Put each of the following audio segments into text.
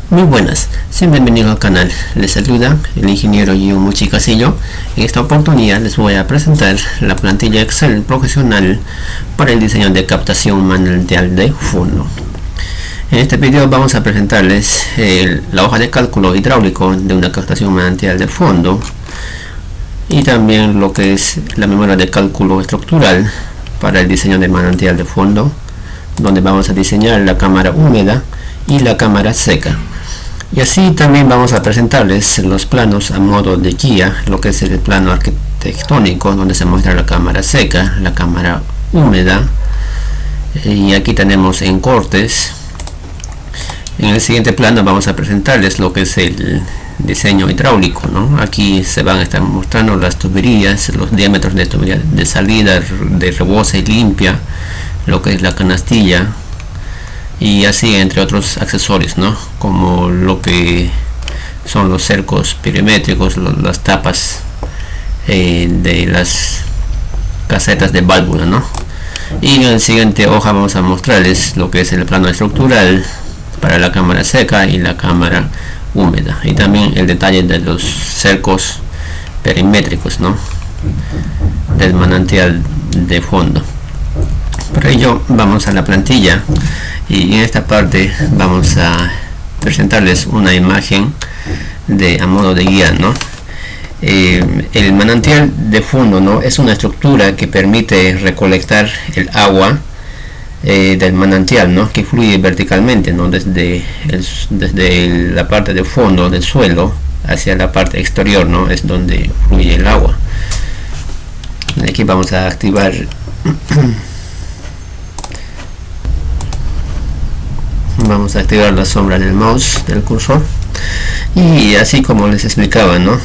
Muy buenas, sean bienvenidos al canal. Les saluda el ingeniero Yomuchi Casillo. En esta oportunidad les voy a presentar la plantilla Excel profesional para el diseño de captación manantial de fondo. En este video vamos a presentarles la hoja de cálculo hidráulico de una captación manantial de fondo y también lo que es la memoria de cálculo estructural para el diseño de manantial de fondo, donde vamos a diseñar la cámara húmeda y la cámara seca. Y así también vamos a presentarles los planos a modo de guía, lo que es el plano arquitectónico, donde se muestra la cámara seca, la cámara húmeda, y aquí tenemos en cortes. En el siguiente plano vamos a presentarles lo que es el diseño hidráulico, ¿no? Aquí se van a estar mostrando las tuberías, los diámetros de tubería de salida, de rebose y limpia, lo que es la canastilla, y así entre otros accesorios, ¿no? Como lo que son los cercos perimétricos, las tapas de las casetas de válvula, ¿no? Y en la siguiente hoja vamos a mostrarles lo que es el plano estructural para la cámara seca y la cámara húmeda, y también el detalle de los cercos perimétricos, ¿no? Del manantial de fondo. Por ello vamos a la plantilla y en esta parte vamos a presentarles una imagen a modo de guía, ¿no? El manantial de fondo, ¿no?, es una estructura que permite recolectar el agua del manantial, ¿no?, que fluye verticalmente, ¿no?, desde la parte de fondo del suelo hacia la parte exterior, ¿no?, es donde fluye el agua. Aquí vamos a activar la sombra del mouse del cursor, y así como les explicaba, ¿no?,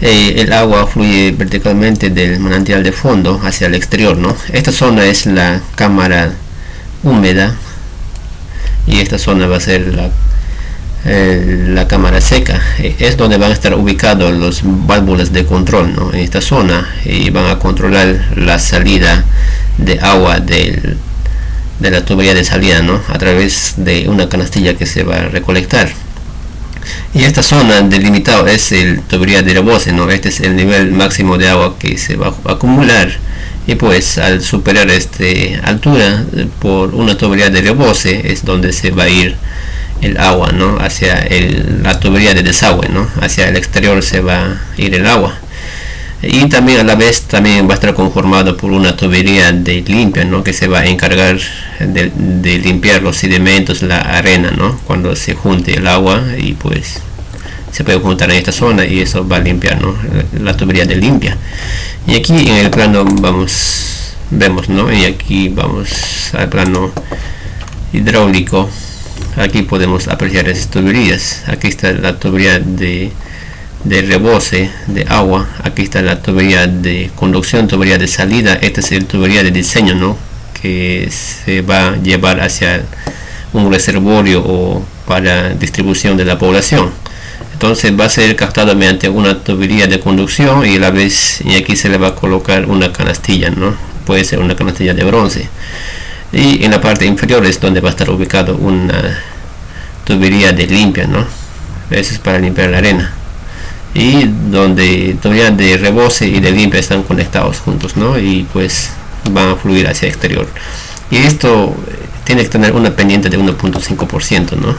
el agua fluye verticalmente del manantial de fondo hacia el exterior, ¿no? Esta zona es la cámara húmeda y esta zona va a ser la cámara seca. Es donde van a estar ubicados los válvulas de control, ¿no?, en esta zona, y van a controlar la salida de agua de la tubería de salida, ¿no?, a través de una canastilla que se va a recolectar. Y esta zona delimitada es el tubería de rebose, ¿no? Este es el nivel máximo de agua que se va a acumular, y pues al superar esta altura por una tubería de rebose es donde se va a ir el agua, ¿no?, hacia la tubería de desagüe, ¿no?, hacia el exterior se va a ir el agua. Y también a la vez también va a estar conformado por una tubería de limpia, ¿no?, que se va a encargar de limpiar los sedimentos, la arena, ¿no?, cuando se junte el agua, y pues se puede juntar en esta zona y eso va a limpiar, ¿no?, la tubería de limpia. Y aquí en el plano vemos, ¿no?, y aquí vamos al plano hidráulico. Aquí podemos apreciar esas tuberías. Aquí está la tubería de rebose de agua, aquí está la tubería de conducción, tubería de salida. Esta es la tubería de diseño, ¿no?, que se va a llevar hacia un reservorio o para distribución de la población. Entonces va a ser captado mediante una tubería de conducción, y a la vez y aquí se le va a colocar una canastilla, ¿no?, puede ser una canastilla de bronce, y en la parte inferior es donde va a estar ubicado una tubería de limpia, ¿no?, eso es para limpiar la arena, y donde tubería de rebose y de limpia están conectados juntos, ¿no?, y pues van a fluir hacia el exterior. Y esto tiene que tener una pendiente de 1.5%, ¿no?,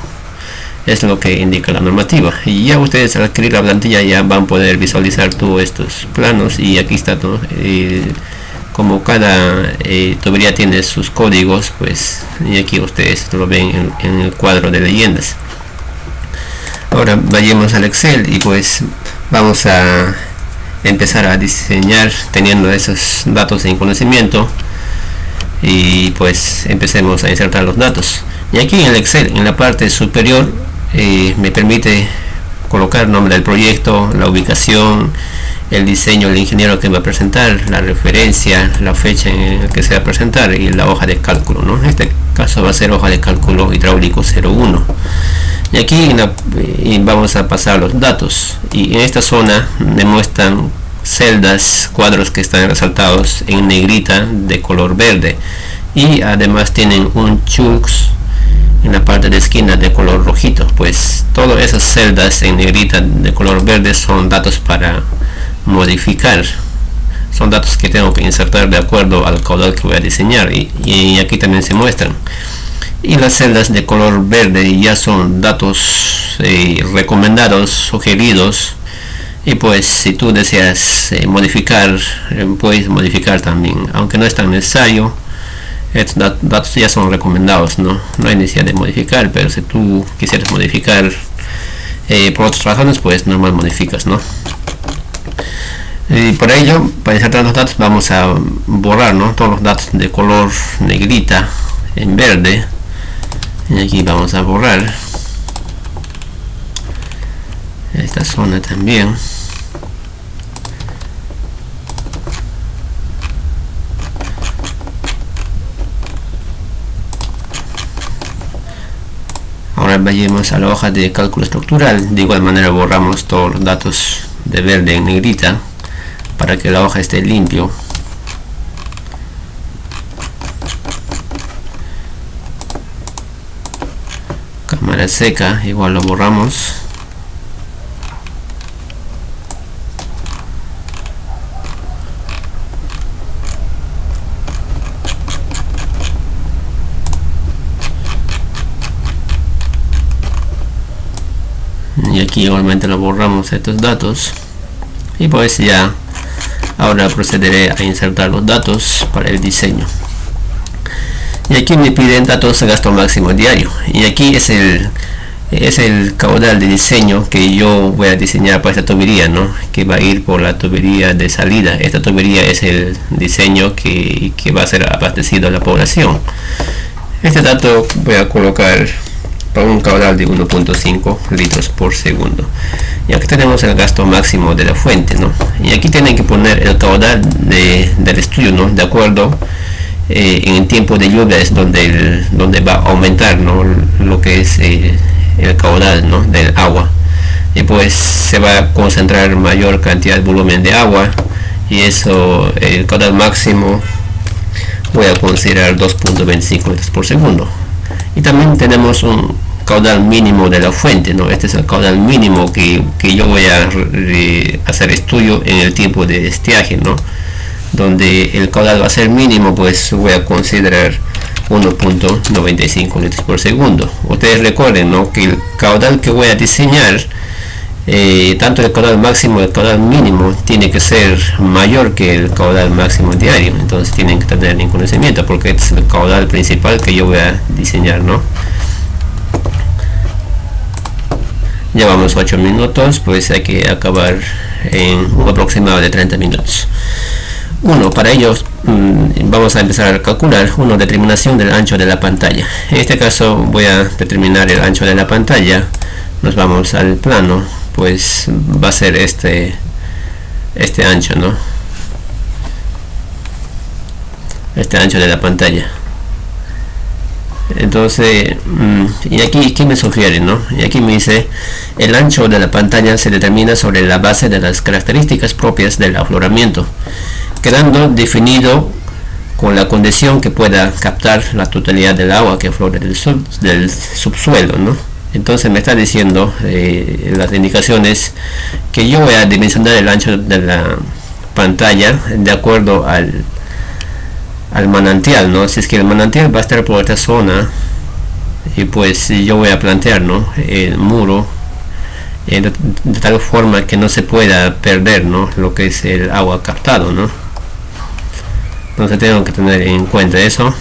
es lo que indica la normativa. Y ya ustedes al adquirir la plantilla ya van a poder visualizar todos estos planos, y aquí está, ¿no?, como cada tubería tiene sus códigos, pues, y aquí ustedes lo ven en el cuadro de leyendas. Ahora vayamos al Excel y pues vamos a empezar a diseñar teniendo esos datos en conocimiento, y pues empecemos a insertar los datos. Y aquí en el Excel, en la parte superior, me permite colocar el nombre del proyecto, la ubicación, el diseño, el ingeniero que va a presentar, la referencia, la fecha en la que se va a presentar, y la hoja de cálculo, ¿no? En este caso va a ser hoja de cálculo hidráulico 01. Y aquí vamos a pasar los datos, y en esta zona me muestran celdas, cuadros que están resaltados en negrita de color verde, y además tienen un chunks en la parte de esquina de color rojito. Pues todas esas celdas en negrita de color verde son datos para modificar, son datos que tengo que insertar de acuerdo al caudal que voy a diseñar, y aquí también se muestran. Y las celdas de color verde ya son datos recomendados, sugeridos, y pues si tú deseas modificar, puedes modificar también, aunque no es tan necesario. Estos datos ya son recomendados, no hay necesidad de modificar, pero si tú quisieras modificar por otras razones, pues normal modificas, ¿no? Y por ello, para insertar los datos, vamos a borrar, ¿no?, todos los datos de color negrita en verde, y aquí vamos a borrar esta zona también. Ahora vayamos a la hoja de cálculo estructural. De igual manera borramos todos los datos de verde en negrita para que la hoja esté limpio. Cámara seca, igual lo borramos. Y aquí igualmente lo borramos estos datos, y pues ya ahora procederé a insertar los datos para el diseño. Y aquí me piden datos de gasto máximo diario, y aquí es el caudal de diseño que yo voy a diseñar para esta tubería, ¿no?, que va a ir por la tubería de salida. Esta tubería es el diseño que va a ser abastecido a la población. Este dato voy a colocar para un caudal de 1.5 litros por segundo. Y aquí tenemos el gasto máximo de la fuente, ¿no? Y aquí tienen que poner el caudal del estudio, ¿no?, de acuerdo en el tiempo de lluvia es donde va a aumentar, ¿no?, lo que es el caudal, ¿no?, del agua, y pues se va a concentrar mayor cantidad de volumen de agua, y eso, el caudal máximo voy a considerar 2.25 litros por segundo. Y también tenemos un caudal mínimo de la fuente, ¿no? Este es el caudal mínimo que yo voy a hacer estudio en el tiempo de estiaje, ¿no?, donde el caudal va a ser mínimo, pues voy a considerar 1.95 litros por segundo. Ustedes recuerden, ¿no?, que el caudal que voy a diseñar, tanto el caudal máximo y el caudal mínimo, tiene que ser mayor que el caudal máximo diario. Entonces tienen que tener en conocimiento, porque este es el caudal principal que yo voy a diseñar, ¿no? Llevamos 8 minutos, pues hay que acabar en un aproximado de 30 minutos. Para ello vamos a empezar a calcular. Determinación del ancho de la pantalla. En este caso voy a determinar el ancho de la pantalla. Nos vamos al plano, pues va a ser este ancho, ¿no?, este ancho de la pantalla. Entonces, y aquí me sugiere, ¿no?, y aquí me dice: el ancho de la pantalla se determina sobre la base de las características propias del afloramiento, quedando definido con la condición que pueda captar la totalidad del agua que aflora del subsuelo, ¿no? Entonces me está diciendo las indicaciones que yo voy a dimensionar el ancho de la pantalla de acuerdo al manantial, ¿no? Si es que el manantial va a estar por esta zona, y pues yo voy a plantear, ¿no?, el muro de tal forma que no se pueda perder, ¿no?, lo que es el agua captado, ¿no? Entonces tengo que tener en cuenta eso.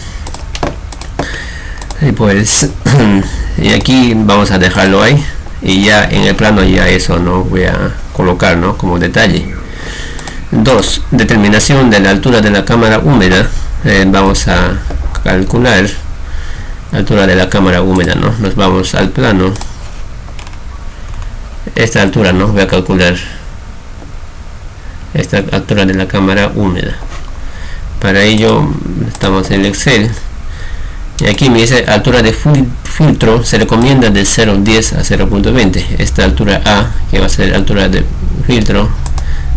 Y pues y aquí vamos a dejarlo ahí, y ya en el plano ya eso no voy a colocar, ¿no?, como detalle. 2. Determinación de la altura de la cámara húmeda. Vamos a calcular la altura de la cámara húmeda, ¿no? Nos vamos al plano. Esta altura, ¿no?, voy a calcular esta altura de la cámara húmeda. Para ello estamos en el Excel, y aquí me dice altura de filtro se recomienda de 0.10 a 0.20. esta altura A, que va a ser altura de filtro,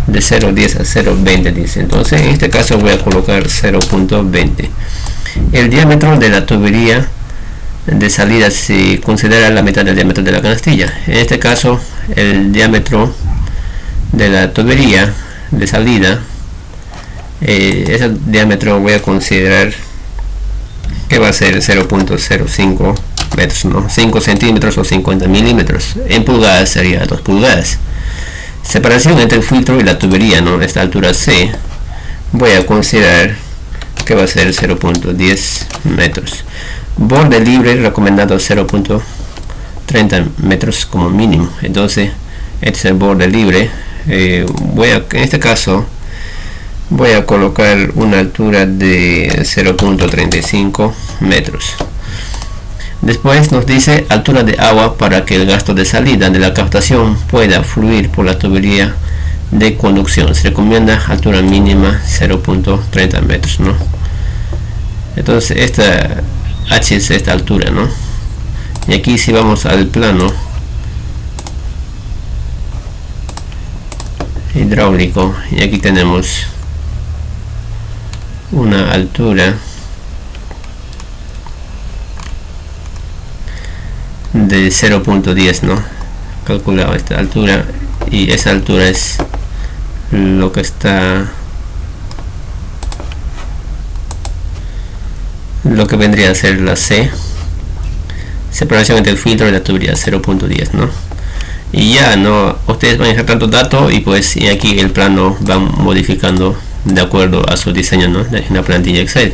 de 0.10 a 0.20 dice. Entonces en este caso voy a colocar 0.20. El diámetro de la tubería de salida se considera la mitad del diámetro de la canastilla. En este caso, el diámetro de la tubería de salida, ese diámetro voy a considerar que va a ser 0.05 metros, ¿no? 5 centímetros o 50 milímetros. En pulgadas sería 2 pulgadas. Separación entre el filtro y la tubería, ¿no? Esta altura C voy a considerar que va a ser 0.10 metros. Borde libre recomendado 0.30 metros como mínimo. Entonces este es el borde libre. En este caso voy a colocar una altura de 0.35 metros. Después nos dice altura de agua para que el gasto de salida de la captación pueda fluir por la tubería de conducción. Se recomienda altura mínima 0.30 metros, ¿no? Entonces esta H es esta altura, ¿no? Y aquí si vamos al plano hidráulico, y aquí tenemos una altura de 0.10, ¿no? Calculado esta altura, y esa altura es lo que vendría a ser la C, separación entre el filtro y la tubería 0.10, ¿no? Y ya no, ustedes van a dejar tantos datos, y pues y aquí el plano van modificando de acuerdo a su diseño, ¿no? En la plantilla Excel.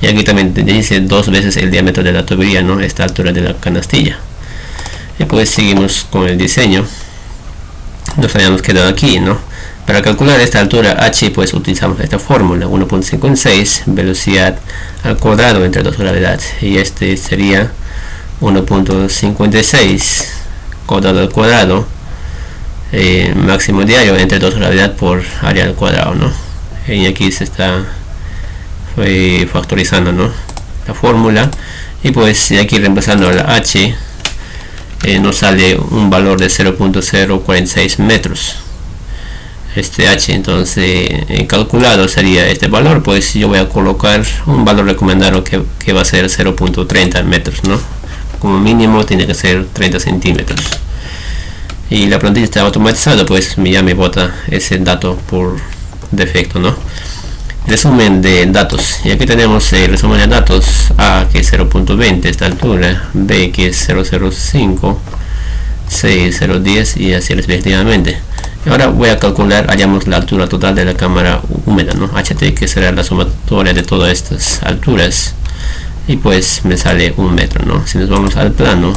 Y aquí también dice 2 veces el diámetro de la tubería, ¿no? Esta altura de la canastilla. Y pues seguimos con el diseño. Nos habíamos quedado aquí, ¿no? Para calcular esta altura H, pues utilizamos esta fórmula: 1.56 velocidad al cuadrado entre 2 gravedad, y este sería 1.56 cuadrado al cuadrado máximo diario entre 2 gravedad por área al cuadrado, ¿no? Y aquí se está factorizando, ¿no? La fórmula, y pues de aquí reemplazando la H nos sale un valor de 0.046 metros. Este H, entonces calculado sería este valor, pues yo voy a colocar un valor recomendado que va a ser 0.30 metros, ¿no? Como mínimo tiene que ser 30 centímetros. Y la plantilla está automatizada, pues ya me bota ese dato por defecto, ¿no? Resumen de datos, y aquí tenemos el resumen de datos: A, que es 0.20 esta altura, B, que es 0.05, C 0.10, y así respectivamente. Y ahora voy a calcular, hallamos la altura total de la cámara húmeda, ¿no? HT, que será la sumatoria de todas estas alturas, y pues me sale 1 metro, ¿no? Si nos vamos al plano,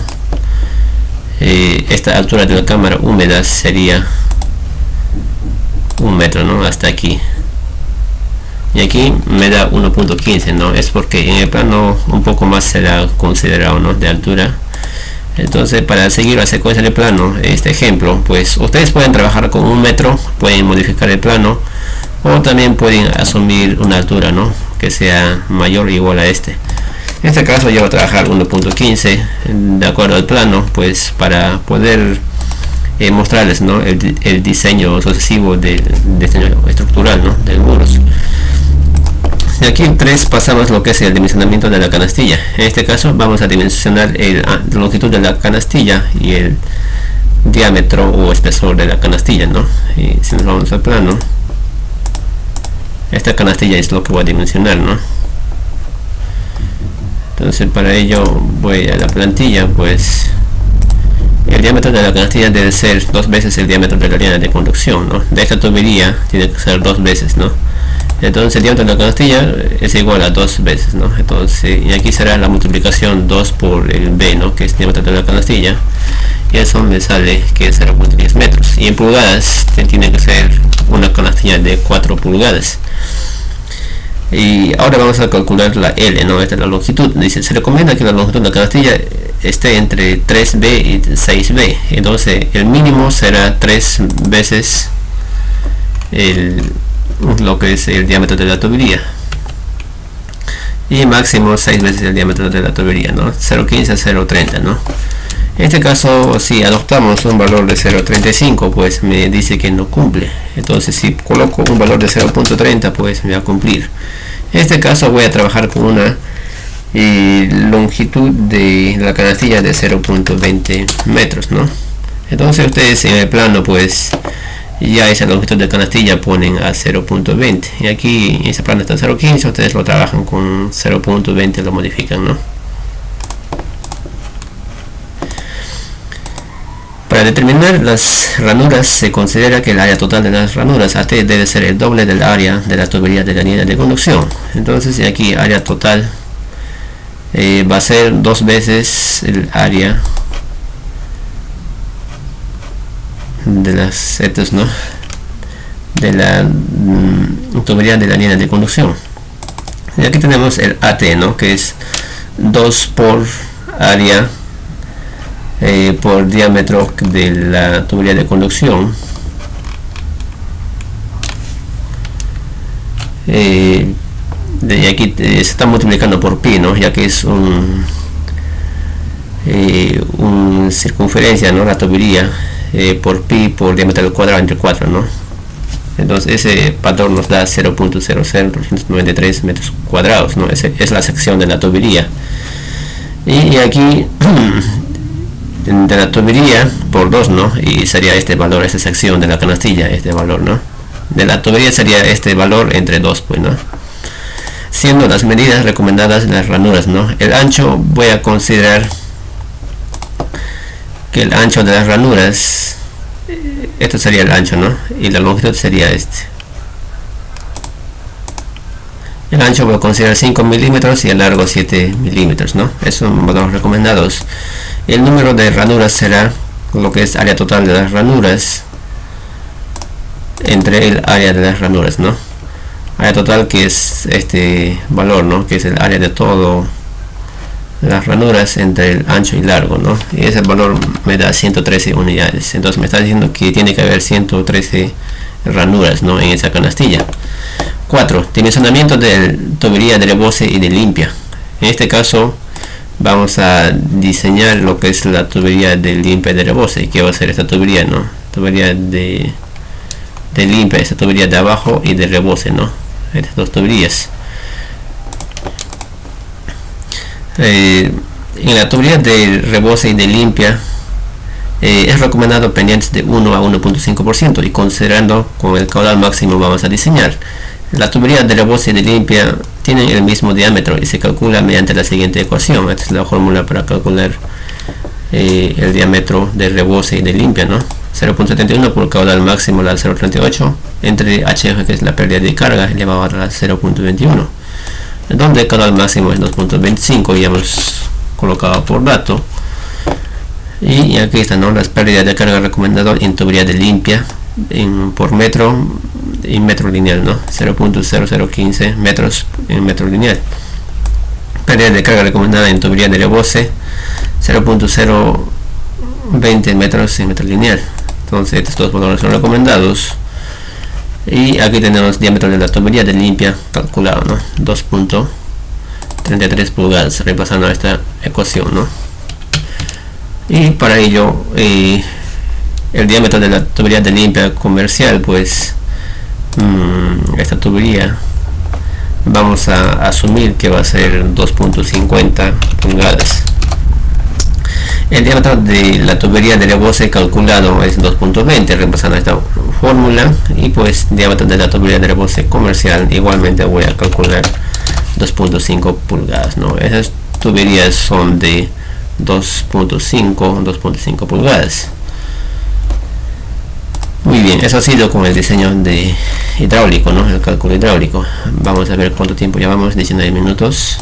esta altura de la cámara húmeda sería 1 metro, ¿no? Hasta aquí. Y aquí me da 1.15, ¿no? Es porque en el plano un poco más será considerado, ¿no? De altura. Entonces, para seguir la secuencia de plano, este ejemplo, pues ustedes pueden trabajar con 1 metro, pueden modificar el plano, o también pueden asumir una altura, ¿no? Que sea mayor o igual a este. En este caso yo voy a trabajar 1.15 de acuerdo al plano, pues para poder mostrarles, ¿no? el diseño sucesivo del diseño estructural, ¿no? Del muros. Y aquí en 3 pasamos lo que es el dimensionamiento de la canastilla. En este caso vamos a dimensionar la longitud de la canastilla y el diámetro o espesor de la canastilla, ¿no? Y si nos vamos al plano, esta canastilla es lo que voy a dimensionar, ¿no? Entonces para ello voy a la plantilla, pues el diámetro de la canastilla debe ser 2 veces el diámetro de la línea de conducción, ¿no? De esta tubería tiene que ser 2 veces, ¿no? Entonces el diámetro de la canastilla es igual a 2 veces, ¿no? Entonces, y aquí será la multiplicación 2 por el B, ¿no? Que es el diámetro de la canastilla, y eso me sale que es 0.10 metros. Y en pulgadas tiene que ser una canastilla de 4 pulgadas. Y ahora vamos a calcular la L, ¿no? Esta es la longitud. Dice, se recomienda que la longitud de la canastilla esté entre 3B y 6B. Entonces el mínimo será 3 veces lo que es el diámetro de la tubería, y máximo 6 veces el diámetro de la tubería, ¿no? 0.15 a 0.30, ¿no? En este caso, si adoptamos un valor de 0.35, pues me dice que no cumple. Entonces si coloco un valor de 0.30, pues me va a cumplir. En este caso voy a trabajar con una longitud de la canastilla de 0.20 metros, ¿no? Entonces ustedes en el plano pues ya esa longitud de canastilla ponen a 0.20 y aquí ese plano está 0.15, ustedes lo trabajan con 0.20, lo modifican, ¿no? Para determinar las ranuras se considera que el área total de las ranuras AT debe ser el doble del área de la tubería de la línea de conducción. Entonces aquí área total va a ser 2 veces el área de las setas, ¿no?, de la tubería de la línea de conducción. Y aquí tenemos el AT, ¿no?, que es 2 por área por diámetro de la tubería de conducción, y aquí se está multiplicando por pi, ¿no?, ya que es un circunferencia, ¿no?, la tubería, por pi por diámetro al cuadrado entre 4, ¿no? Entonces ese valor nos da 0.00293 metros cuadrados, ¿no? Esa es la sección de la tubería. Y aquí de la tubería por 2, ¿no?, y sería este valor, esta sección de la canastilla, este valor, ¿no?, de la tubería sería este valor entre 2, pues, ¿no?, siendo las medidas recomendadas en las ranuras, ¿no? El ancho, voy a considerar que el ancho de las ranuras, esto sería el ancho, ¿no?, y la longitud sería este. El ancho voy a considerar 5 milímetros y el largo 7 milímetros, ¿no? Esos son valores recomendados. El número de ranuras será lo que es área total de las ranuras entre el área de las ranuras, ¿no? Área total, que es este valor, ¿no?, que es el área de todo las ranuras entre el ancho y largo, ¿no? Y ese valor me da 113 unidades. Entonces me está diciendo que tiene que haber 113 ranuras, ¿no?, en esa canastilla. 4. Dimensionamiento de tubería de rebose y de limpia. En este caso vamos a diseñar lo que es la tubería de limpia de rebose. ¿Qué va a ser esta tubería, no? Tubería de limpia, esta tubería de abajo y de rebose, ¿no? Estas dos tuberías. En la tubería de rebose y de limpia es recomendado pendientes de 1 a 1.5%, y considerando con el caudal máximo vamos a diseñar. La tubería de rebose y de limpia tienen el mismo diámetro y se calcula mediante la siguiente ecuación. Esta es la fórmula para calcular el diámetro de rebose y de limpia, ¿no? 0.71 por caudal máximo la 0.38 entre HF, que es la pérdida de carga, elevado a la 0.21, donde el caudal máximo es 2.25 y hemos colocado por dato. Y aquí están, ¿no?, las pérdidas de carga recomendado en tubería de limpia por metro y metro lineal, ¿no? 0.0015 metros en metro lineal. Pérdida de carga recomendada en tubería de rebose 0.020 metros en metro lineal. Entonces estos dos valores son recomendados. Y aquí tenemos diámetro de la tubería de limpia calculado, ¿no? 2.33 pulgadas, repasando esta ecuación, ¿no? Y para ello el diámetro de la tubería de limpia comercial, pues esta tubería vamos a asumir que va a ser 2.50 pulgadas. El diámetro de la tubería de rebose calculado es 2.20, repasando esta fórmula, y pues diámetro de la tubería de rebose comercial igualmente voy a calcular 2.5 pulgadas, ¿no? Esas tuberías son de 2.5 pulgadas. Muy bien, eso ha sido con el diseño de hidráulico, ¿no?, el cálculo hidráulico. Vamos a ver cuánto tiempo llevamos, 19 minutos.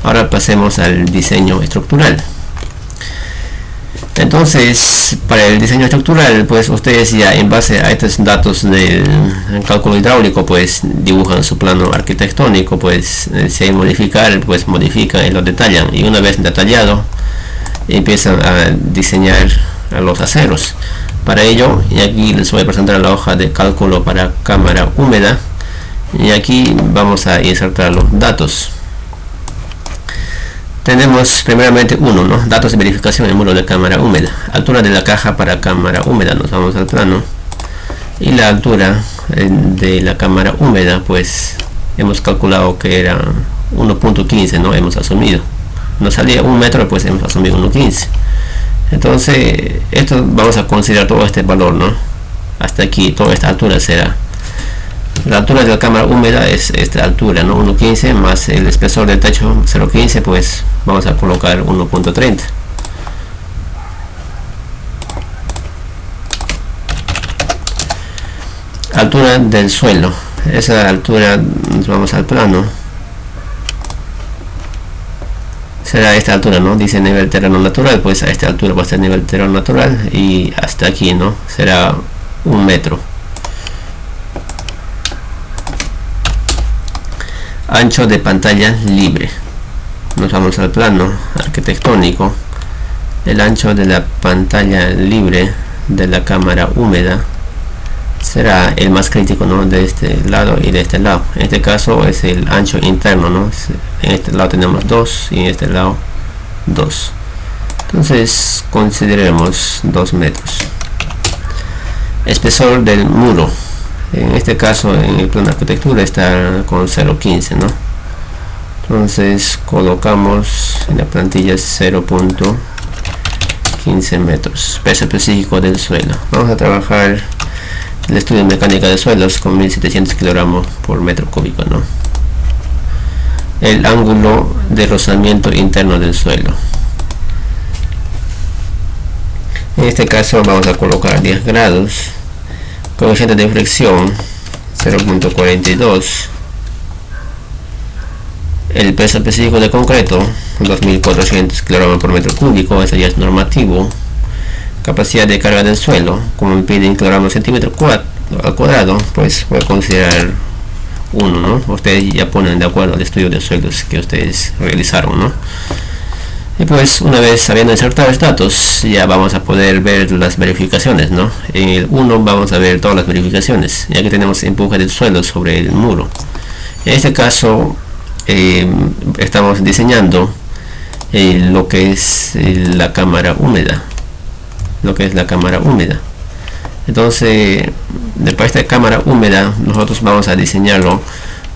Ahora pasemos al diseño estructural. Entonces, para el diseño estructural, pues ustedes ya en base a estos datos del cálculo hidráulico, pues dibujan su plano arquitectónico, pues si hay modificar, pues modifican y lo detallan, y una vez detallado empiezan a diseñar a los aceros. Para ello, y aquí les voy a presentar la hoja de cálculo para cámara húmeda, y aquí vamos a insertar los datos. Tenemos primeramente ¿no? Datos de verificación en muro de cámara húmeda. Altura de la caja para cámara húmeda, nos vamos al plano. Y la altura de la cámara húmeda, pues hemos calculado que era 1.15, ¿no? Hemos asumido, nos salía 1 metro, pues hemos asumido 1.15. Entonces esto vamos a considerar todo este valor, ¿no? Hasta aquí, toda esta altura será la altura de la cámara húmeda, es esta altura, ¿no? 1.15 más el espesor del techo 0.15, pues vamos a colocar 1.30. Altura del suelo, esa altura, nos vamos al plano, será esta altura, ¿no? Dice nivel terreno natural, pues a esta altura va a ser nivel terreno natural, y hasta aquí, ¿no? Será 1 metro. Ancho de pantalla libre, nos vamos al plano arquitectónico. El ancho de la pantalla libre de la cámara húmeda será el más crítico, ¿no? De este lado y de este lado. En este caso es el ancho interno, ¿no? En este lado tenemos 2 y en este lado 2. Entonces consideremos 2 metros. Espesor del muro, en este caso en el plano de arquitectura está con 0.15, ¿no? Entonces colocamos en la plantilla 0.15 metros. Peso específico del suelo. Vamos a trabajar el estudio de mecánica de suelos con 1700 kilogramos por metro cúbico, ¿no? El ángulo de rozamiento interno del suelo, en este caso vamos a colocar 10 grados. Coeficiente de fricción 0.42. El peso específico de concreto 2400 kilogramos por metro cúbico, eso ya es normativo. Capacidad de carga del suelo, como me piden kilogramos centímetro al cuadrado, pues voy a considerar 1, ¿no? Ustedes ya ponen de acuerdo al estudio de suelos que ustedes realizaron, ¿no? Y pues una vez habiendo insertado los datos, ya vamos a poder ver las verificaciones, ¿no? En el 1 vamos a ver todas las verificaciones, ya que tenemos empuje del suelo sobre el muro. En este caso estamos diseñando lo que es la cámara húmeda, entonces para esta cámara húmeda nosotros vamos a diseñarlo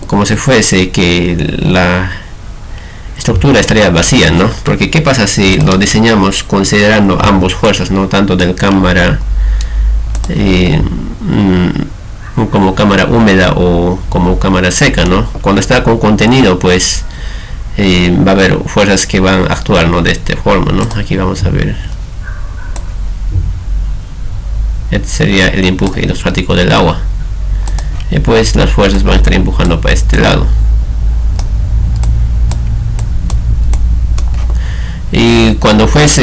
como si fuese que la estructura estaría vacía, ¿no? Porque ¿qué pasa si lo diseñamos considerando ambos fuerzas, ¿no? Tanto del cámara como cámara húmeda o como cámara seca, ¿no? Cuando está con contenido, pues va a haber fuerzas que van a actuar, ¿no? De esta forma, ¿no? Aquí vamos a ver. Este sería el empuje hidrostático del agua. Y pues las fuerzas van a estar empujando para este lado. Y cuando pues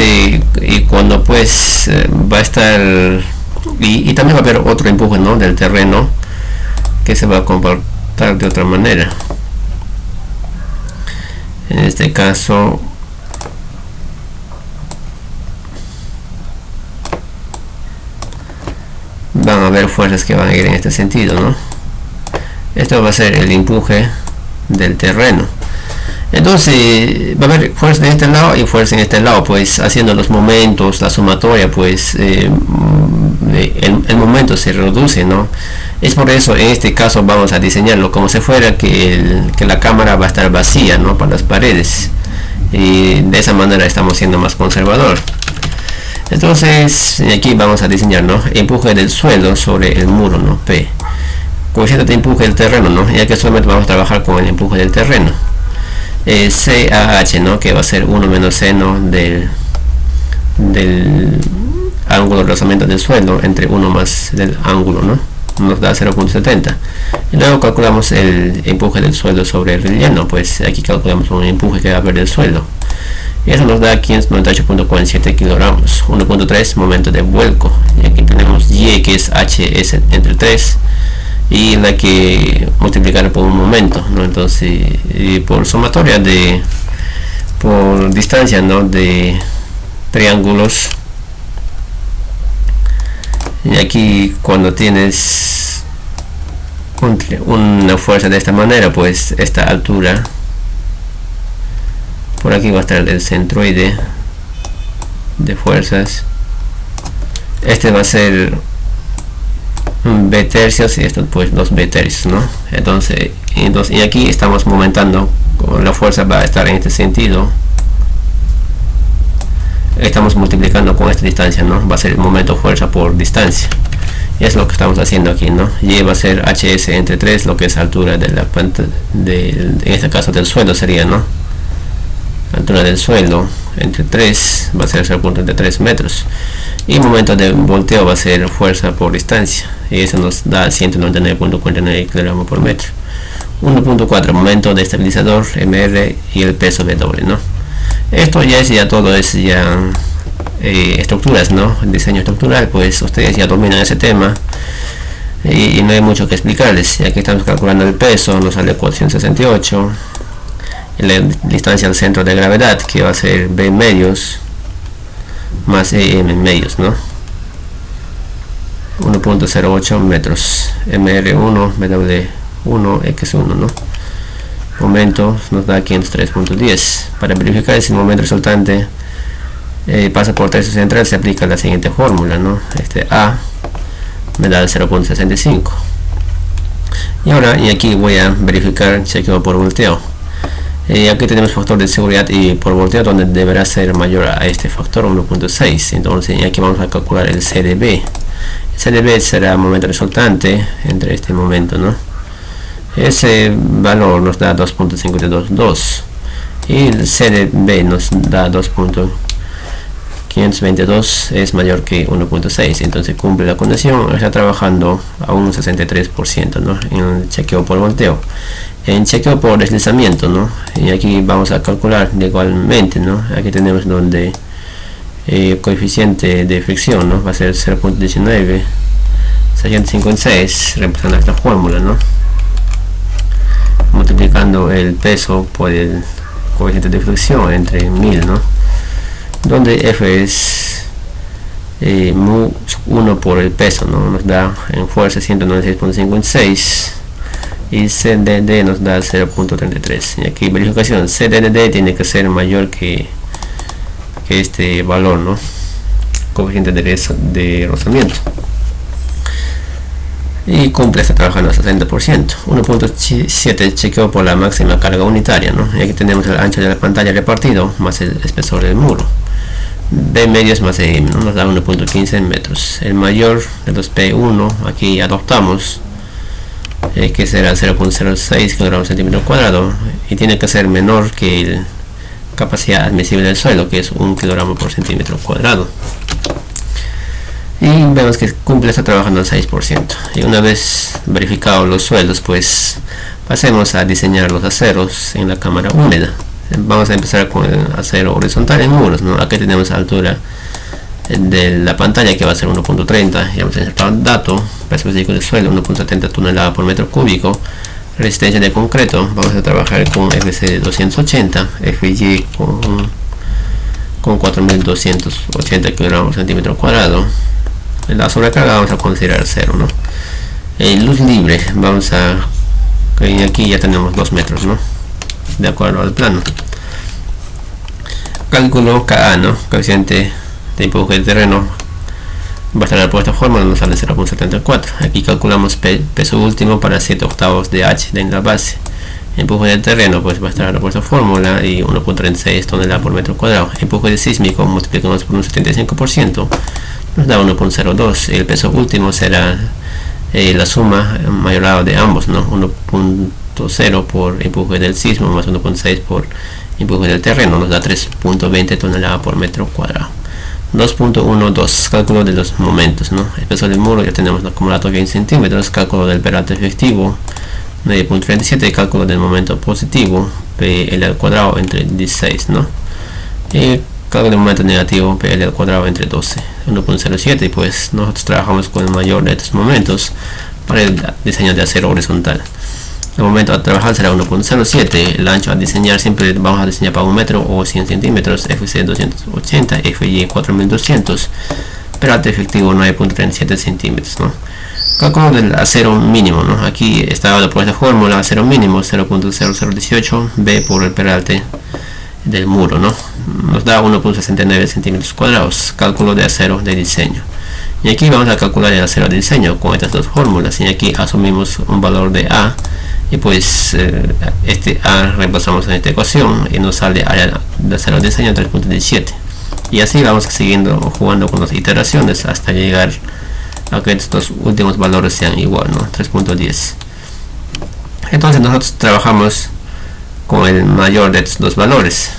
va a estar y también va a haber otro empuje, ¿no? Del terreno que se va a comportar de otra manera. En este caso van a haber fuerzas que van a ir en este sentido, ¿no? Esto va a ser el empuje del terreno. Entonces va a haber fuerza de este lado y fuerza en este lado, pues haciendo los momentos, la sumatoria, pues el momento se reduce, ¿no? Es por eso en este caso vamos a diseñarlo como si fuera que la cámara va a estar vacía, ¿no? Para las paredes, y de esa manera estamos siendo más conservador. Entonces aquí vamos a diseñar, ¿no? Empuje del suelo sobre el muro, ¿no? P. Coeficiente de empuje del terreno, ¿no? Ya que solamente vamos a trabajar con el empuje del terreno. CAH, ¿no? Que va a ser 1 menos seno del ángulo de rozamiento del suelo entre 1 más del ángulo, ¿no? Nos da 0.70. Y luego calculamos el empuje del suelo sobre el relleno, pues aquí calculamos un empuje que va a haber del suelo. Y eso nos da 598.47 kilogramos, 1.3 momento de vuelco. Y aquí tenemos Y, que es H es entre 3, y la que multiplicar por un momento, ¿no? Entonces por sumatoria por distancia, ¿no? De triángulos. Y aquí cuando tienes una fuerza de esta manera, pues esta altura por aquí va a estar el centroide de fuerzas. Este va a ser B tercios y esto pues 2 B tercios, ¿no? Entonces Entonces, y aquí estamos momentando, la fuerza va a estar en este sentido, estamos multiplicando con esta distancia, ¿no? Va a ser el momento fuerza por distancia, y es lo que estamos haciendo aquí, ¿no? Y va a ser hs entre 3, lo que es altura de la en este caso del suelo sería, ¿no? Altura del suelo entre 3 va a ser 0.3 metros, y momento de volteo va a ser fuerza por distancia, y eso nos da 199.49 kg por metro. 1.4 momento de estabilizador mr y el peso w, ¿no? Esto ya es todo es ya estructuras, ¿no? El diseño estructural, pues ustedes ya dominan ese tema, y no hay mucho que explicarles. Y aquí estamos calculando el peso, nos sale 468, la distancia al centro de gravedad, que va a ser b medios más em medios, ¿no? 1.08 metros, mr1 bw1 x1, ¿no? Momento nos da 503.10. Para verificar si el momento resultante pasa por tercio central, se aplica la siguiente fórmula, ¿no? A me da el 0.65. Y ahora, y aquí voy a verificar chequeo por volteo. Aquí tenemos factor de seguridad y por volteo, donde deberá ser mayor a este factor 1.6. entonces, y aquí vamos a calcular el CdB. El CdB será el momento resultante entre este momento, ¿no? Ese valor nos da 2.522 y el CdB nos da 2.522, es mayor que 1.6, entonces cumple la condición. Está trabajando a un 63%, ¿no? En el chequeo por volteo. En chequeo por deslizamiento, ¿no? Y aquí vamos a calcular igualmente, ¿no? Aquí tenemos donde coeficiente de fricción, ¿no? Va a ser 0.19 656, reemplazando esta fórmula, ¿no? Multiplicando el peso por el coeficiente de fricción entre 1000, ¿no? Donde F es mu 1 por el peso, ¿no? Nos da en fuerza 196.56 y CDD nos da 0.33. Y aquí verificación, CDD tiene que ser mayor que este valor, ¿no? Coeficiente de rozamiento. Y cumple, está trabajando a 60%. 1.7 chequeo por la máxima carga unitaria, ¿no? Y aquí tenemos el ancho de la pantalla repartido más el espesor del muro. B medios más EM, ¿no? Nos da 1.15 metros. El mayor de los P1 aquí adoptamos, que será 0.06 kg centímetro cuadrado, y tiene que ser menor que la capacidad admisible del suelo, que es 1 kg por centímetro cuadrado. Y vemos que cumple, está trabajando al 6%. Y una vez verificados los suelos, pues pasemos a diseñar los aceros en la cámara húmeda. Vamos a empezar con el acero horizontal en muros, ¿no? Aquí tenemos la altura de la pantalla, que va a ser 1.30. y vamos a insertar dato, peso físico del suelo 1.70 toneladas por metro cúbico. Resistencia de concreto, vamos a trabajar con FC 280, FY con 4280 kg centímetro cuadrado. La sobrecarga vamos a considerar 0, ¿no? Luz libre, vamos a, y aquí ya tenemos 2 metros, ¿no? De acuerdo al plano. Cálculo KA, ¿no? Coeficiente de empuje del terreno, va a estar por esta fórmula, nos sale 0.74. Aquí calculamos peso último para 7/8 de H en la base. Empuje del terreno, pues va a estar por esta fórmula, y 1.36 toneladas por metro cuadrado. Empuje de sísmico, multiplicamos por un 75%, nos da 1.02. El peso último será la suma mayorada de ambos, ¿no? 1.0 por empuje del sismo más 1.6 por empuje del terreno, nos da 3.20 toneladas por metro cuadrado. 2.12 cálculo de los momentos, ¿no? El peso del muro ya tenemos acumulado 20 centímetros. Cálculo del peralte efectivo 9.37, cálculo del momento positivo PL al cuadrado entre 16, ¿no? Y cálculo del momento negativo PL al cuadrado entre 12, 1.07. y pues nosotros trabajamos con el mayor de estos momentos para el diseño de acero horizontal. El momento a trabajar será 1.07. el ancho a diseñar, siempre vamos a diseñar para 1 metro o 100 centímetros, FC 280, FY 4200, peralte efectivo 9.37 centímetros, ¿no? Cálculo del acero mínimo, ¿no? Aquí está dado por esta fórmula: acero mínimo 0.0018 B por el peralte del muro, ¿no? Nos da 1.69 centímetros cuadrados. Cálculo de acero de diseño. Y aquí vamos a calcular el acero de diseño con estas dos fórmulas, y aquí asumimos un valor de A y pues este A reemplazamos en esta ecuación y nos sale área de acero de diseño 3.17, y así vamos siguiendo jugando con las iteraciones hasta llegar a que estos últimos valores sean igual, ¿no? 3.10. entonces nosotros trabajamos con el mayor de estos dos valores.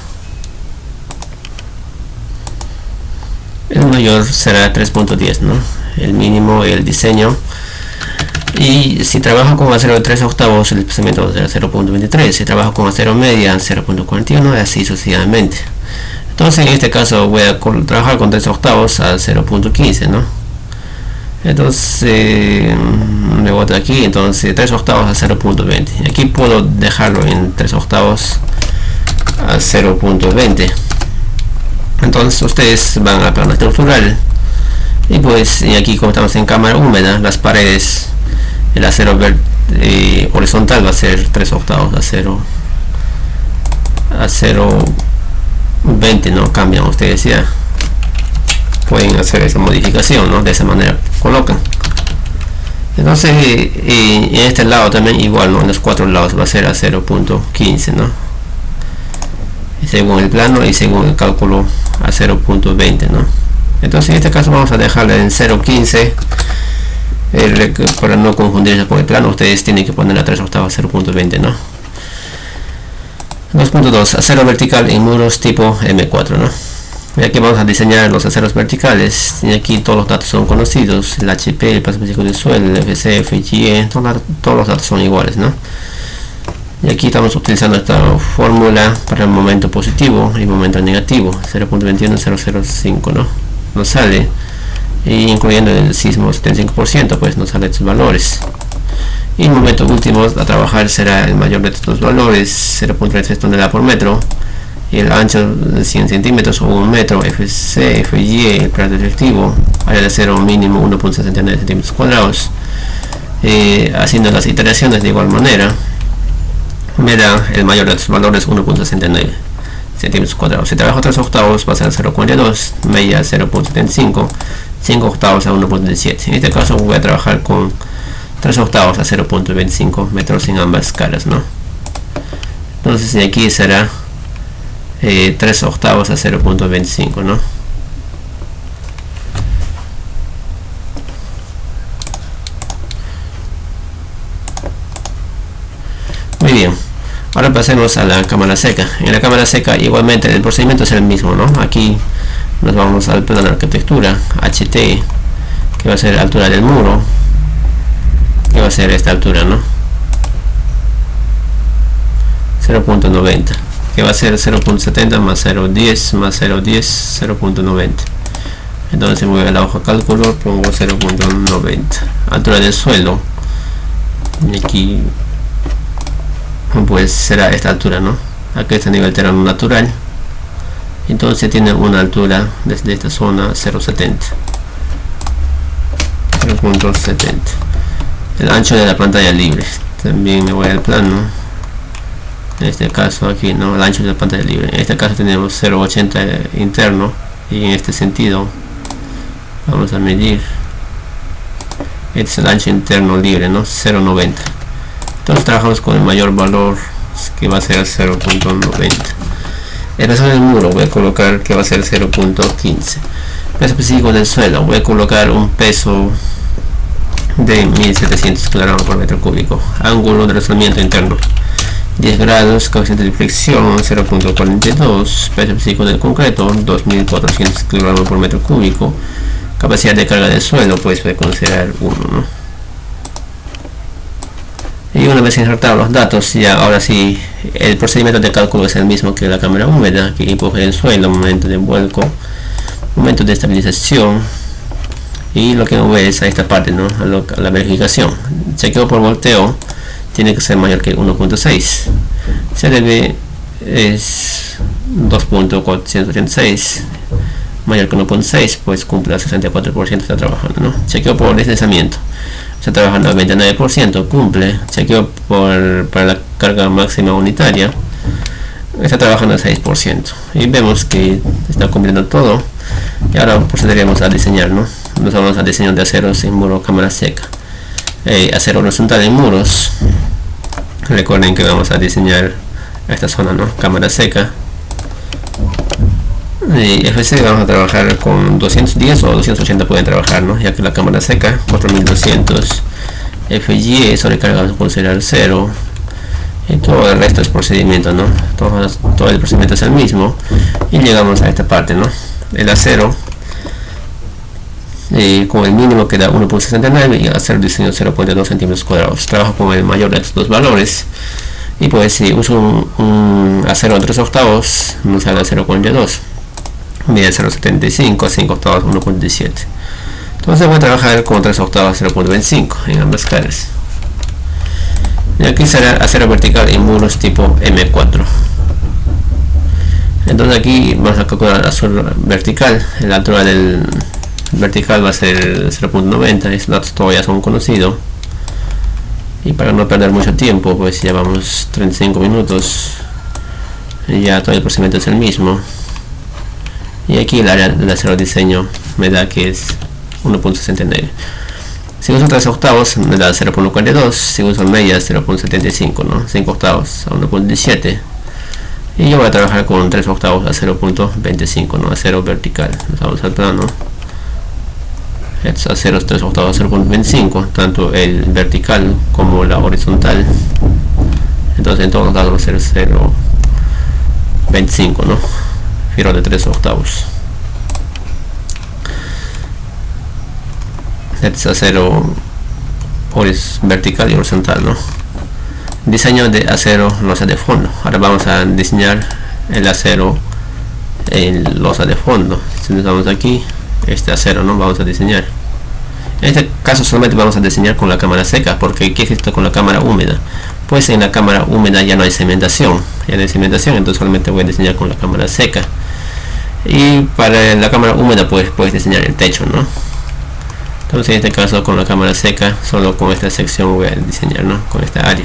El mayor será 3.10, ¿no? El mínimo y el diseño. Y si trabajo con acero de 3 octavos, el desplazamiento será 0.23. Si trabajo con acero media, 0.41, y así sucesivamente. Entonces en este caso voy a trabajar con 3 octavos a 0.15, ¿no? Entonces me voy de aquí, entonces 3 octavos a 0.20. Aquí puedo dejarlo en 3 octavos a 0.20. entonces ustedes van a plano estructural, y pues y aquí, como estamos en cámara húmeda, las paredes, el acero horizontal va a ser 3 octavos a 0.20, no cambian, ustedes ya pueden hacer esa modificación, ¿no? De esa manera colocan. Entonces en este lado también igual, ¿no? En los 4 lados va a ser a 0.15, ¿no? Según el plano y según el cálculo a 0.20, ¿no? Entonces en este caso vamos a dejarla en 0.15, para no confundirse con el plano. Ustedes tienen que poner a 3 octavos a 0.20, ¿no? 2.2 acero vertical en muros tipo M4, ¿no? Y aquí vamos a diseñar los aceros verticales, y aquí todos los datos son conocidos: el HP, el paso físico del suelo, el FC, FGE, todos los datos son iguales, ¿no? Y aquí estamos utilizando esta fórmula para el momento positivo y momento negativo, 0.21005, ¿no? Nos sale, y incluyendo el sismo 75%, pues nos sale estos valores. Y el momento último a trabajar será el mayor de estos valores, 0.33 toneladas por metro, y el ancho de 100 centímetros o 1 metro, FC, FGE, el plato efectivo, área de acero mínimo 1.69 centímetros cuadrados. Haciendo las iteraciones de igual manera, me da el mayor de estos valores, 1.69 centímetros cuadrados. Si trabajo 3 octavos va a ser 0.42, media 0.75, 5 octavos a 1.17. En este caso voy a trabajar con 3 octavos a 0.25 metros en ambas caras, ¿no? Entonces aquí será 3 octavos a 0.25, ¿no? Muy bien, ahora pasemos a la cámara seca. En la cámara seca igualmente el procedimiento es el mismo, ¿no? Aquí nos vamos al plano de arquitectura, HT, que va a ser la altura del muro, que va a ser esta altura, ¿no? 0.90, que va a ser 0.70 más 0.10 más 0.10, 0.90. entonces voy a la hoja cálculo, pongo 0.90. altura del suelo, y aquí pues será esta altura, ¿no? Aquí está el nivel terreno natural, entonces tiene una altura desde esta zona 0.70. el ancho de la pantalla libre, también me voy al plano. En este caso aquí, ¿no? El ancho de la pantalla libre. En este caso tenemos 0.80 interno, y en este sentido vamos a medir. Este es el ancho interno libre, ¿no? 0.90. Entonces trabajamos con el mayor valor, que va a ser 0.90. El peso del muro voy a colocar que va a ser 0.15. Peso específico del suelo voy a colocar un peso de 1700 kilogramos por metro cúbico. Ángulo de rozamiento interno 10 grados, coeficiente de flexión 0.42, peso físico del concreto 2400 kilogramos por metro cúbico, capacidad de carga del suelo pues voy a considerar 1, ¿no? Y una vez insertados los datos, ya ahora sí el procedimiento de cálculo es el mismo que la cámara húmeda, que empuje el suelo, momento de vuelco, momento de estabilización, y lo que no ve es a esta parte, ¿no? A la verificación. Chequeo por volteo tiene que ser mayor que 1.6. CDB es 2.486, mayor que 1.6, pues cumple al 64%, está trabajando, ¿no? Chequeo por deslizamiento, está trabajando al 29%, cumple. Chequeo para la carga máxima unitaria, está trabajando al 6%, y vemos que está cumpliendo todo. Y ahora procederemos a diseñar, ¿no? Nos vamos a diseño de aceros en muro cámara seca. Acero horizontal en muros, Recuerden que vamos a diseñar esta zona, ¿no? Cámara seca. Y FC vamos a trabajar con 210 o 280 pueden trabajar, ¿no? Ya que la cámara seca 4200. FG sobrecarga vamos a considerar 0. Y todo el resto es procedimiento, ¿no? Todo el procedimiento es el mismo. Y llegamos a esta parte, ¿no? El acero con el mínimo que da 1.69 y acero diseño 0.2 centímetros cuadrados. Trabajo con el mayor de estos dos valores. Y pues si uso un acero en 3 octavos, nos sale 0.42. Mide 0.75, 5 octavos 1.17. Entonces voy a trabajar con 3 octavos 0.25 en ambas caras. Y aquí será acero vertical en muros tipo M4. Entonces aquí vamos a calcular el acero vertical. La altura del vertical va a ser 0.90. Estos datos todavía son conocidos. Y para no perder mucho tiempo, pues llevamos 35 minutos. Y ya todo el procedimiento es el mismo. Y aquí el área del acero diseño me da que es 1.69. Si uso 3 octavos me da 0.42. Si uso medias 0.75, ¿no? 5 octavos a 1.17. Y yo voy a trabajar con 3 octavos a 0.25, ¿no? Acero vertical. Nos vamos al plano. Estos aceros 3 octavos a 0.25, tanto el vertical como la horizontal. Entonces en todos los lados va a ser 0.25, ¿no? Filo de 3 octavos. Este es acero vertical y horizontal, ¿no? Diseño de acero losa de fondo. Ahora vamos a diseñar el acero en losa de fondo. Si nos vamos aquí, este acero, ¿no? Vamos a diseñar. En este caso solamente vamos a diseñar con la cámara seca, porque ¿qué existe con la cámara húmeda? Pues en la cámara húmeda ya no hay cementación, entonces solamente voy a diseñar con la cámara seca. Y para la cámara húmeda pues puedes diseñar el techo, ¿no? Entonces en este caso con la cámara seca, solo con esta sección voy a diseñar, ¿no? Con esta área.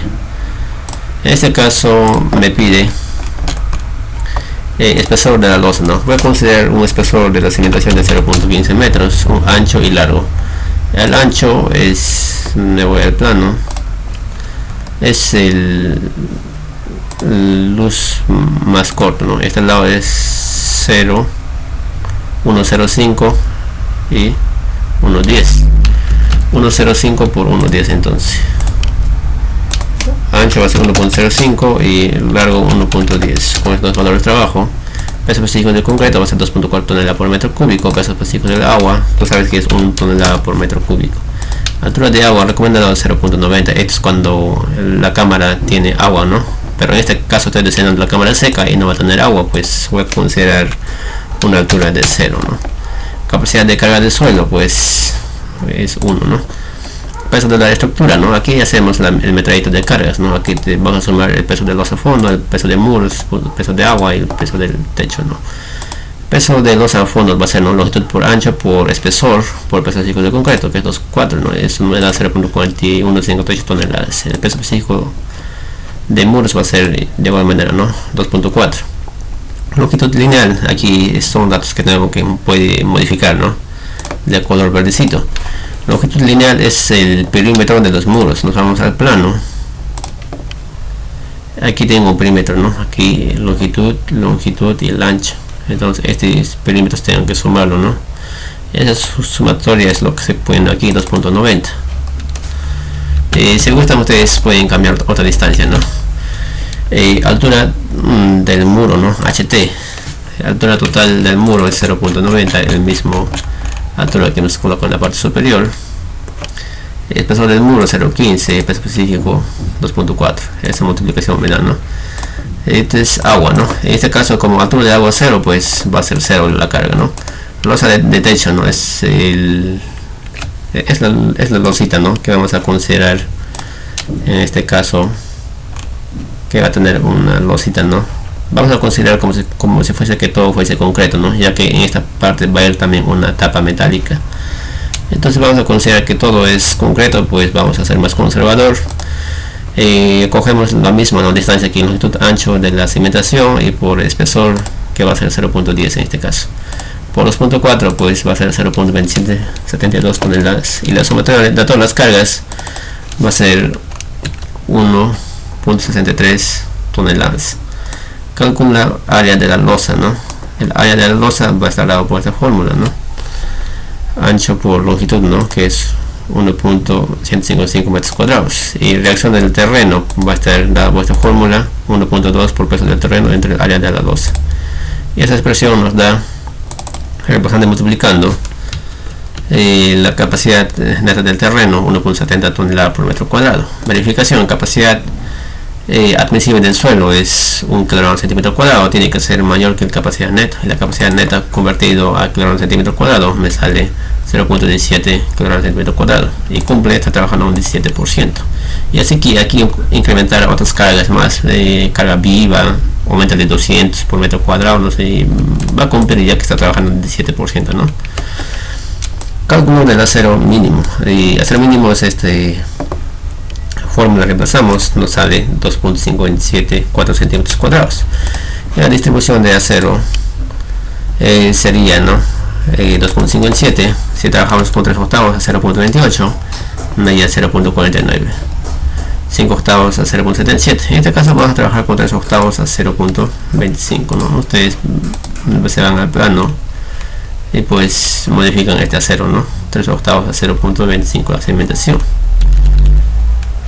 En este caso me pide espesor de la losa, ¿no? Voy a considerar un espesor de la cimentación de 0.15 metros, un ancho y largo. El ancho es, me voy al plano, es el luz más corto, ¿no? Este lado es 0, 1.05 y 1.10. 1.05 por 1.10, entonces ancho va a ser 1.05 y largo 1.10. Con estos valores de trabajo. Peso específico del concreto va a ser 2.4 toneladas por metro cúbico. Peso específico del agua, tú sabes que es 1 tonelada por metro cúbico. Altura de agua recomendado 0.90. Esto es cuando la cámara tiene agua, ¿no? Pero en este caso estoy diseñando la cámara seca y no va a tener agua, pues voy a considerar una altura de 0, ¿no? Capacidad de carga del suelo, pues es 1, ¿no? Peso de la estructura, ¿no? Aquí hacemos el metradito de cargas, ¿no? Aquí vamos a sumar el peso de losa fondo, el peso de muros, el peso de agua y el peso del techo, ¿no? Peso de losa fondo va a ser, ¿no? Longitud por ancho por espesor por peso específico de concreto, que es 2.4, ¿no? Eso me da 0.4158 toneladas. El peso específico de muros va a ser de igual manera, ¿no? 2.4. Longitud lineal, aquí son datos que tenemos que puede modificar, ¿no? De color verdecito. Longitud lineal es el perímetro de los muros. Nos vamos al plano. Aquí tengo un perímetro, ¿no? Aquí longitud y el ancho. Entonces estos perímetros tengo que sumarlo, ¿no? Esa sumatoria es lo que se pone aquí, 2.90. Si gustan ustedes pueden cambiar otra distancia, ¿no? Altura del muro, ¿no? HT. Altura total del muro es 0.90, el mismo altura que nos coloca en la parte superior. El peso del muro 0.15, peso específico 2.4. Esa multiplicación me da, ¿no? Este es agua, ¿no? En este caso, como altura de agua 0, pues va a ser 0 la carga, ¿no? Losa de techo, ¿no? Es la losita, ¿no? Que vamos a considerar en este caso, que va a tener una losita, ¿no? Vamos a considerar como si fuese que todo fuese concreto, ¿no? Ya que en esta parte va a ir también una tapa metálica. Entonces vamos a considerar que todo es concreto, pues vamos a ser más conservador. Cogemos la misma, ¿no? Distancia aquí, longitud ancho de la cimentación y por espesor, que va a ser 0.10 en este caso. Por 2.4 pues va a ser 0.2772 toneladas y la sumatoria de todas las cargas va a ser 1 0.63 toneladas. Calcula área de la losa, ¿no? El área de la losa va a estar dado por esta fórmula, ¿no? Ancho por longitud, ¿no? Que es 1.155 metros cuadrados, y reacción del terreno va a estar dada por esta fórmula, 1.2 por peso del terreno entre el área de la losa, y esa expresión nos da, repasando y multiplicando, la capacidad neta del terreno, 1.70 toneladas por metro cuadrado. Verificación: capacidad admisible del suelo es 1 kg al centímetro cuadrado, tiene que ser mayor que la capacidad neta, y la capacidad neta convertido a kg al centímetro cuadrado me sale 0.17 kg al centímetro cuadrado, y cumple, está trabajando un 17%. Y así que aquí incrementar otras cargas más, carga viva, aumenta de 200 por metro cuadrado, no sé, va a cumplir ya que está trabajando un 17%, ¿no? Cálculo del acero mínimo, y acero mínimo es fórmula que pasamos, nos sale 2.574 centímetros cuadrados. Y la distribución de acero sería, ¿no? 2.57, si trabajamos con 3 octavos a 0.28, media 0.49, 5 octavos a 0.77. En este caso vamos a trabajar con 3 octavos a 0.25, ¿no? Ustedes se van al plano y pues modifican este acero, ¿no? 3 octavos a 0.25 la segmentación.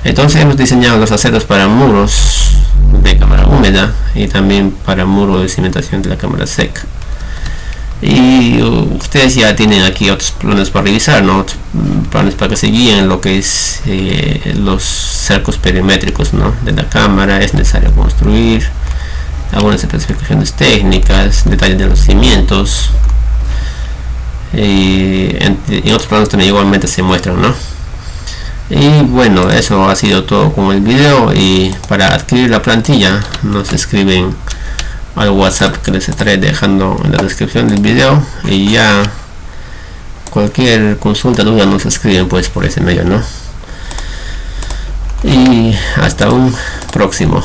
Entonces hemos diseñado los aceros para muros de cámara húmeda y también para muro de cimentación de la cámara seca. Y ustedes ya tienen aquí otros planos para revisar, ¿no? Otros planos para que se guíen lo que es los cercos perimétricos, ¿no? De la cámara. Es necesario construir algunas especificaciones técnicas, detalles de los cimientos, y en otros planos también igualmente se muestran, ¿no? Y bueno, eso ha sido todo con el video, y para adquirir la plantilla nos escriben al WhatsApp que les estaré dejando en la descripción del video, y ya cualquier consulta, duda, nos escriben pues por ese medio, ¿no? Y hasta un próximo.